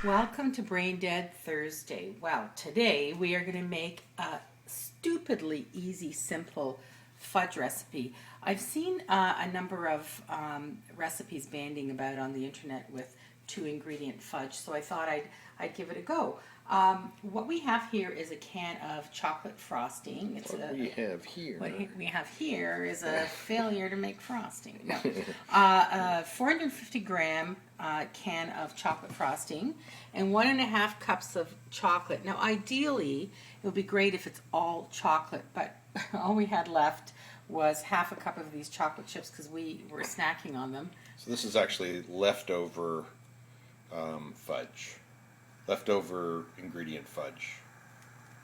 Welcome to Brain Dead Thursday. Well, today we are going to make a stupidly easy, simple fudge recipe. I've seen a number of recipes banding about on the internet with 2 ingredient fudge, so I thought I'd give it a go. What we have here is a can of chocolate frosting. What we have here is a failure to make frosting. No, 450 gram can of chocolate frosting, and 1.5 cups of chocolate. Now, ideally, it would be great if it's all chocolate, but all we had left was half a cup of these chocolate chips because we were snacking on them. So this is actually leftover fudge. Leftover ingredient fudge.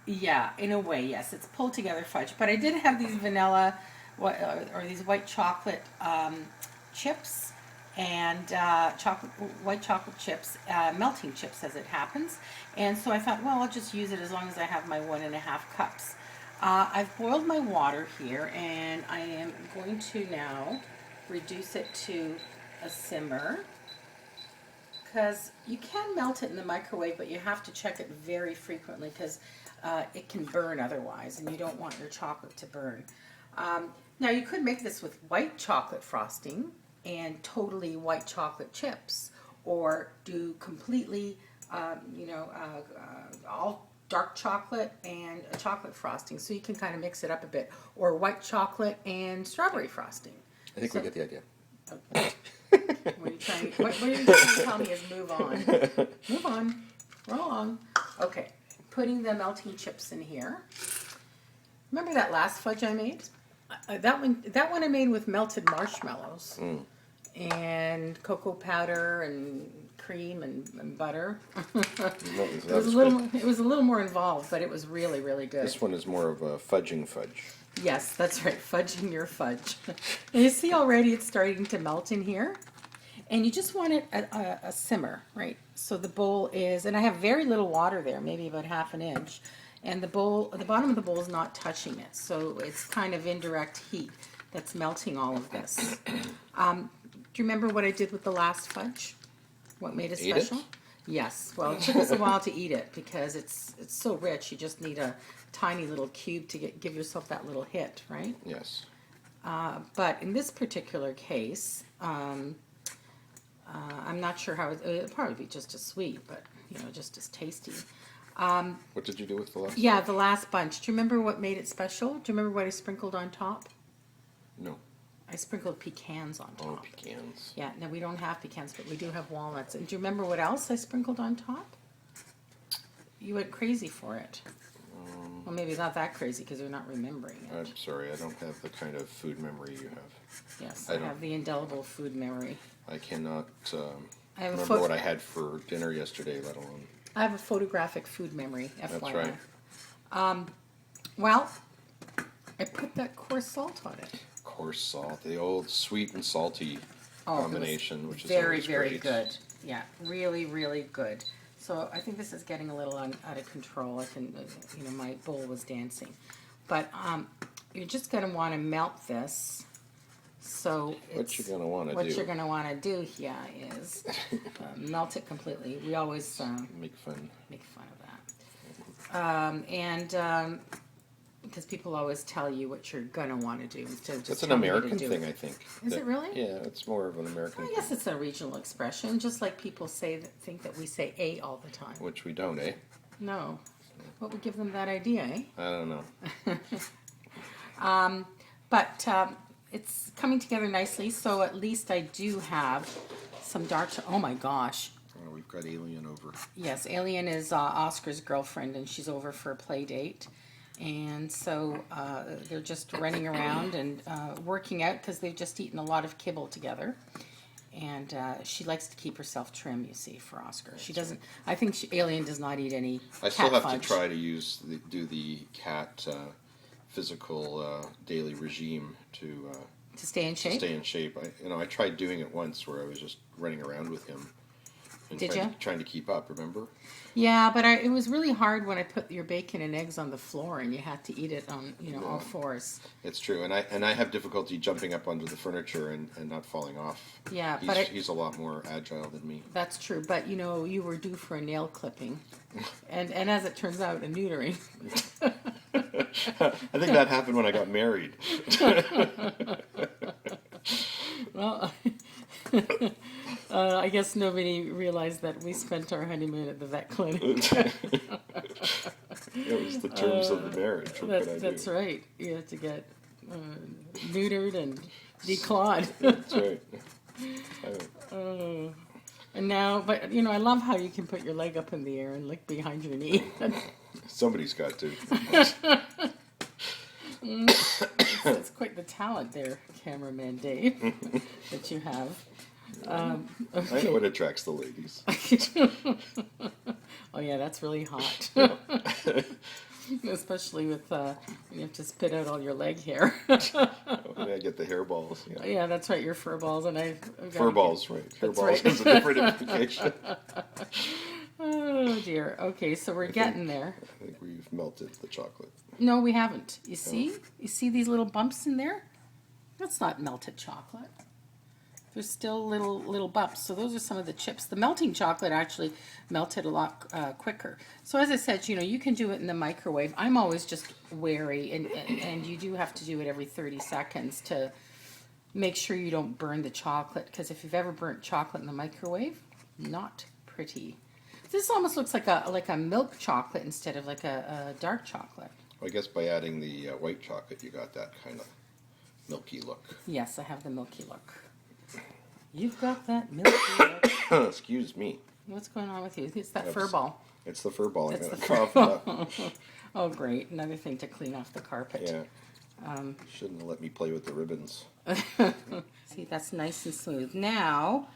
Yeah, in a way, yes. It's pulled together fudge. But I did have these vanilla or these white chocolate chips and white chocolate chips, melting chips as it happens. And so I thought, well, I'll just use it as long as I have my 1.5 cups. I've boiled my water here, and I am going to now reduce it to a simmer. Because you can melt it in the microwave, but you have to check it very frequently because it can burn otherwise, and you don't want your chocolate to burn. Now, you could make this with white chocolate frosting and totally white chocolate chips, or do completely, all dark chocolate and a chocolate frosting, so you can kind of mix it up a bit, or white chocolate and strawberry frosting. I think we get the idea. Okay. What are you trying to tell me is move on. Move on. Roll on. Okay. Putting the melting chips in here. Remember that last fudge I made? That one I made with melted marshmallows and cocoa powder and cream and butter. It was a little more involved, but it was really, really good. This one is more of a fudging fudge. Yes, that's right. Fudging your fudge. And you see already it's starting to melt in here. And you just want it a simmer, right? So the bowl is, and I have very little water there, maybe about 1/2 inch. And the bottom of the bowl is not touching it. So it's kind of indirect heat that's melting all of this. Do you remember what I did with the last fudge? What made it special? It? Yes. Well, it took us a while to eat it because it's so rich. You just need a tiny little cube to give yourself that little hit, right? Yes. But in this particular case, I'm not sure how it'll probably be just as sweet, but just as tasty. What did you do with the last? Yeah, the last bunch. Do you remember what made it special? Do you remember what I sprinkled on top? No. I sprinkled pecans on top. Oh, pecans. Yeah, no, we don't have pecans, but we do have walnuts. And do you remember what else I sprinkled on top? You went crazy for it. Well, maybe not that crazy because you're not remembering it. I'm sorry, I don't have the kind of food memory you have. Yes, I have the indelible food memory. I cannot have remember what I had for dinner yesterday, let alone. I have a photographic food memory, FYI. That's right. Well, I put that coarse salt on it. Coarse salt, the old sweet and salty combination, which is very, always very great. good. Yeah, really, really good. So I think this is getting a little out of control. I can, my bowl was dancing, but you're just going to want to melt this. So what you're going to want to do? What you're going to want to do here is melt it completely. We always make fun of that, because people always tell you what you're going to want to do instead of just. That's an American thing, I think. Is it really? Yeah, it's more of an American thing. I guess it's a regional expression, just like people think that we say "a" all the time. Which we don't, eh? No. What would give them that idea, eh? I don't know. But it's coming together nicely, so at least I do have some dark. Oh my gosh. Oh, we've got Alien over. Yes, Alien is Oscar's girlfriend, and she's over for a play date. And so they're just running around and working out because they've just eaten a lot of kibble together. And she likes to keep herself trim, you see, for Oscar. She doesn't. I think Alien does not eat any. I still have fudge. to try to do the cat physical daily regime to stay in shape. To stay in shape. I tried doing it once where I was just running around with him And Did ya? Trying to keep up, remember? Yeah, but it was really hard when I put your bacon and eggs on the floor and you had to eat it on, all fours. It's true, and I have difficulty jumping up onto the furniture and not falling off. Yeah, He's a lot more agile than me. That's true, but you were due for a nail clipping, and as it turns out, a neutering. I think that happened when I got married. Well, I guess nobody realized that we spent our honeymoon at the vet clinic. It was the terms of the marriage. What could I do? That's right. You have to get neutered and declawed. That's right. And now, but I love how you can put your leg up in the air and look behind your knee. Somebody's got to. It's quite the talent there, cameraman Dave, that you have. Okay. I know it attracts the ladies. Oh yeah, that's really hot. Especially with when you have to spit out all your leg hair. I get the hairballs. Yeah. Yeah, that's right, your fur balls, and Fur balls, right? Hairballs right. is a different implication. Oh dear. Okay, so we're getting there. I think we've melted the chocolate. No, we haven't. You see? You see these little bumps in there? That's not melted chocolate. There's still little bumps. So those are some of the chips. The melting chocolate actually melted a lot quicker. So as I said, you can do it in the microwave. I'm always just wary, and you do have to do it every 30 seconds to make sure you don't burn the chocolate. Because if you've ever burnt chocolate in the microwave, not pretty. This almost looks like a milk chocolate instead of like a dark chocolate. Well, I guess by adding the white chocolate, you got that kind of milky look. Yes, I have the milky look. You've got that milky look. Excuse me. What's going on with you? It's that fur ball. It's the fur ball. It's I the gotta fur cough ball. up. Oh, great. Another thing to clean off the carpet. Yeah. Shouldn't have let me play with the ribbons. See, that's nice and smooth. Now,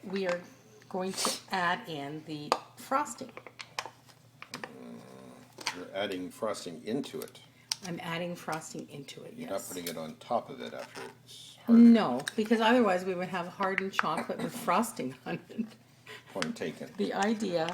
we are going to add in the frosting. You're adding frosting into it. I'm adding frosting into it, You're yes. not putting it on top of it after it's hard. No, because otherwise we would have hardened chocolate with frosting on it. Point taken. The idea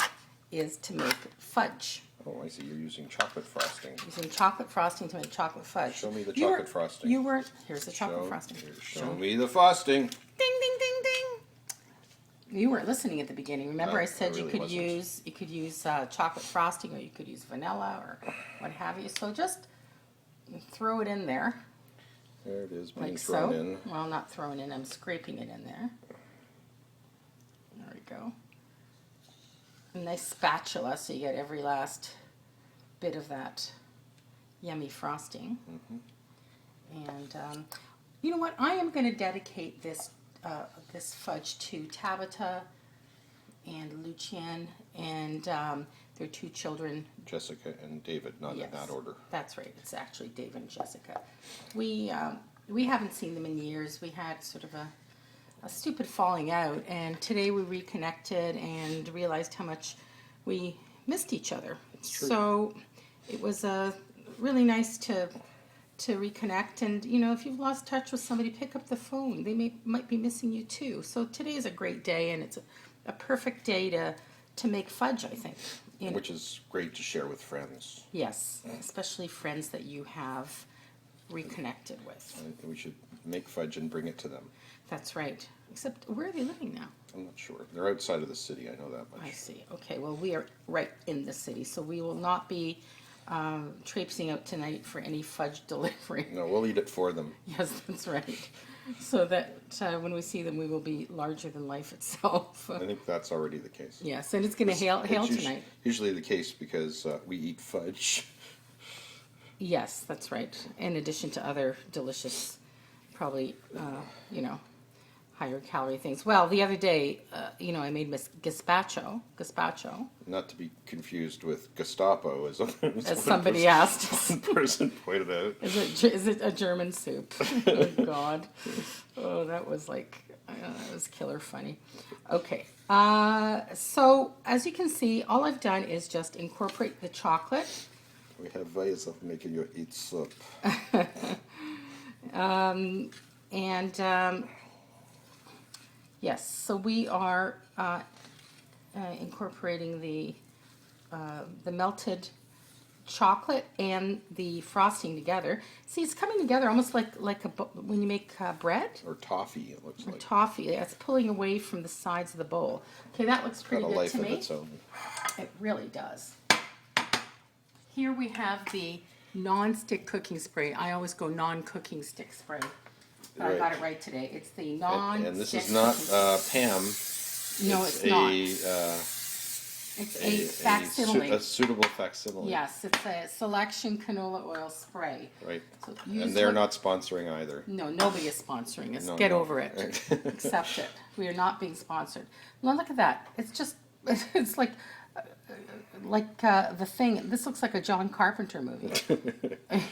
is to make fudge. Oh, I see. You're using chocolate frosting. Using chocolate frosting to make chocolate fudge. Show me the chocolate frosting. You weren't. Here's the chocolate frosting. Show me the frosting. Ding, ding, ding, ding. You weren't listening at the beginning. Remember, I said you could use chocolate frosting, or you could use vanilla, or what have you. So just throw it in there. There it is, being Like thrown so. in. Well, not thrown in. I'm scraping it in there. There we go. A nice spatula, so you get every last bit of that yummy frosting. And you know what? I am going to dedicate this fudge to Tabitha and Lucien and their two children. Jessica and David, not in that order. That's right. It's actually David and Jessica. We haven't seen them in years. We had sort of a stupid falling out, and today we reconnected and realized how much we missed each other. So it was really nice to reconnect, and if you've lost touch with somebody, pick up the phone. They might be missing you too. So today is a great day, and it's a perfect day to make fudge, I think. Which is great to share with friends. Yes, especially friends that you have reconnected with. And we should make fudge and bring it to them. That's right. Except, where are they living now? I'm not sure. They're outside of the city, I know that much. I see. Okay, well, we are right in the city, so we will not be traipsing out tonight for any fudge delivery. No, we'll eat it for them. Yes, that's right. So that when we see them, we will be larger than life itself. I think that's already the case. Yes, and it's going to hail tonight. Usually the case because we eat fudge. Yes, that's right. In addition to other delicious, probably, higher calorie things. Well, the other day, I made gazpacho. Not to be confused with Gestapo, as somebody asked. One person pointed out. Is it a German soup? Oh, God. Oh, that was that was killer funny. Okay. So, as you can see, all I've done is just incorporate the chocolate. We have ways of making you eat soup. Yes, so we are incorporating the melted chocolate and the frosting together. See, it's coming together almost like when you make bread Or toffee, it looks or like. toffee. It's pulling away from the sides of the bowl. Okay, that looks pretty Got a good life to of me. its own. It really does. Here we have the non-stick cooking spray. I always go non-cooking stick spray. But I got it right today. It's the non-stick. And this is not Pam. No, it's not. It's a facsimile. a suitable facsimile. Yes, it's a selection canola oil spray. Right. So And they're not sponsoring either. No, nobody is sponsoring us. No, Get no. over it. Accept it. We are not being sponsored. Well, look at that. It's just, it's like the thing. This looks like a John Carpenter movie. Look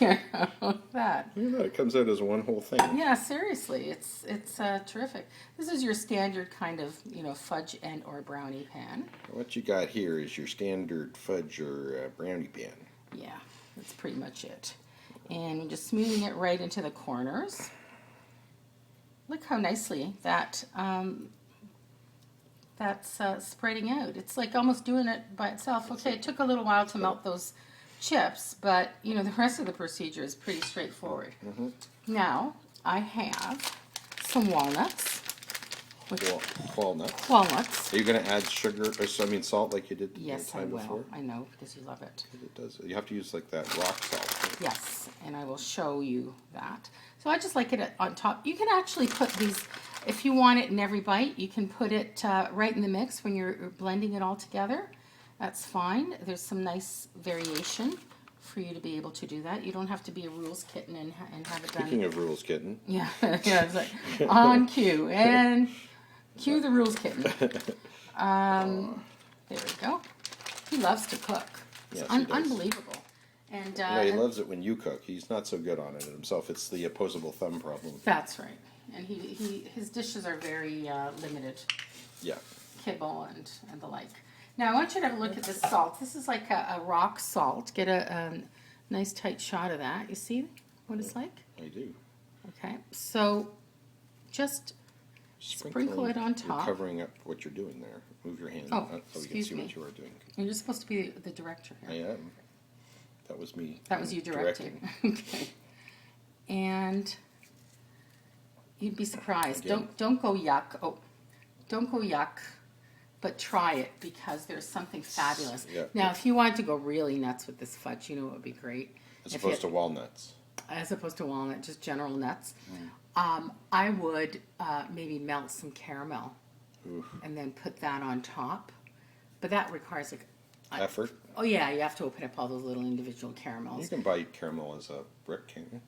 at that. Look at that. It comes out as one whole thing. Yeah, seriously, it's terrific. This is your standard kind of fudge and or brownie pan. What you got here is your standard fudge or brownie pan. Yeah, that's pretty much it. And we're just smoothing it right into the corners. Look how nicely that's spreading out. It's like almost doing it by itself. Okay, it took a little while to melt those chips, but the rest of the procedure is pretty straightforward. Mm-hmm. Now, I have some walnuts. Walnuts. Walnuts. Are you going to add sugar, or salt like you did Yes, the time I will. before? I know, because you love it. It does. You have to use like that rock salt. Yes, and I will show you that. So I just like it on top. You can actually put these, if you want it in every bite, you can put it right in the mix when you're blending it all together. That's fine. There's some nice variation for you to be able to do that. You don't have to be a rules kitten and have it done. Speaking of rules, kitten. Yeah, yeah, it's like on cue and cue the rules kitten. There we go. He loves to cook. It's Yes, he does. unbelievable. And He loves it when you cook. He's not so good on it himself. It's the opposable thumb problem. that's right. And his dishes are very limited. Yeah. Kibble and the like. Now I want you to have a look at this salt. This is like a rock salt. Get a nice tight shot of that. You see what it's like? I do. Okay. So just sprinkle it on top. You're covering up what you're doing there. Move your hand Oh, out so we can excuse see me. what you are doing. And you're supposed to be the director I here. am. That was me. That was you directing. Okay. And you'd be surprised. Again. Don't go yuck. Oh, don't go yuck. But try it because there's something fabulous. Yeah. Now, if you wanted to go really nuts with this fudge, you know what would be great? As If opposed you- to walnuts. As opposed to walnut, just general nuts. I would maybe melt some caramel Oof. and then put that on top. But that requires like, Effort. oh yeah, you have to open up all those little individual You caramels. can buy caramel as a brick, can't you?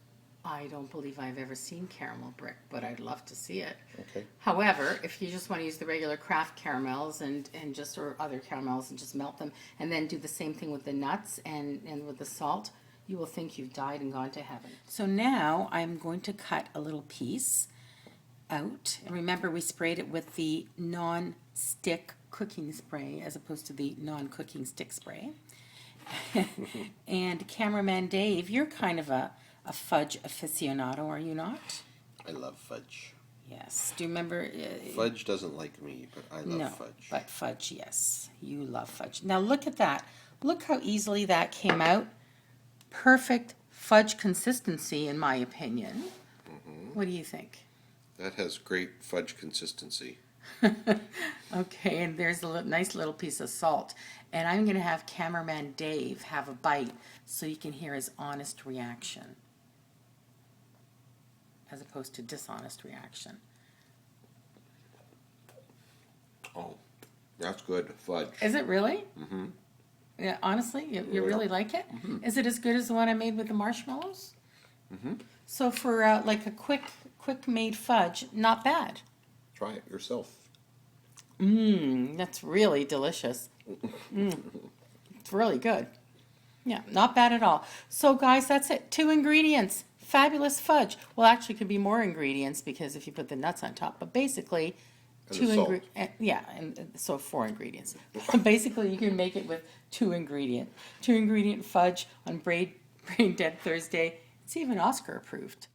I don't believe I've ever seen caramel brick, but I'd love to see it. Okay. However, if you just want to use the regular craft caramels and just or other caramels and just melt them and then do the same thing with the nuts and with the salt, you will think you've died and gone to heaven. So now I'm going to cut a little piece out. And remember, we sprayed it with the non-stick cooking spray as opposed to the non-cooking stick spray. And cameraman Dave, you're kind of a fudge aficionado, are you not? I love fudge. Yes. Do you remember? Fudge doesn't like me, but I love No, fudge. but fudge, yes. You love fudge. Now look at that. Look how easily that came out. Perfect fudge consistency, in my opinion. What do you think? That has great fudge consistency. Okay, and there's a nice little piece of salt. And I'm going to have cameraman Dave have a bite so you can hear his honest reaction as opposed to dishonest reaction. Oh, that's good fudge. Is it really? Mm-hmm. Yeah, honestly, you really like it? Mm-hmm. Is it as good as the one I made with the marshmallows? Mm-hmm. So for like a quick made fudge, not bad. Try it yourself. That's really delicious. It's really good. Yeah, not bad at all. So guys, that's it. 2 ingredients. Fabulous fudge. Well, actually, could be more ingredients because if you put the nuts on top. But basically, And 2 the salt. ingredients. Yeah, and so 4 ingredients. Basically, you can make it with 2 ingredient fudge on Brain Dead Thursday. It's even Oscar approved.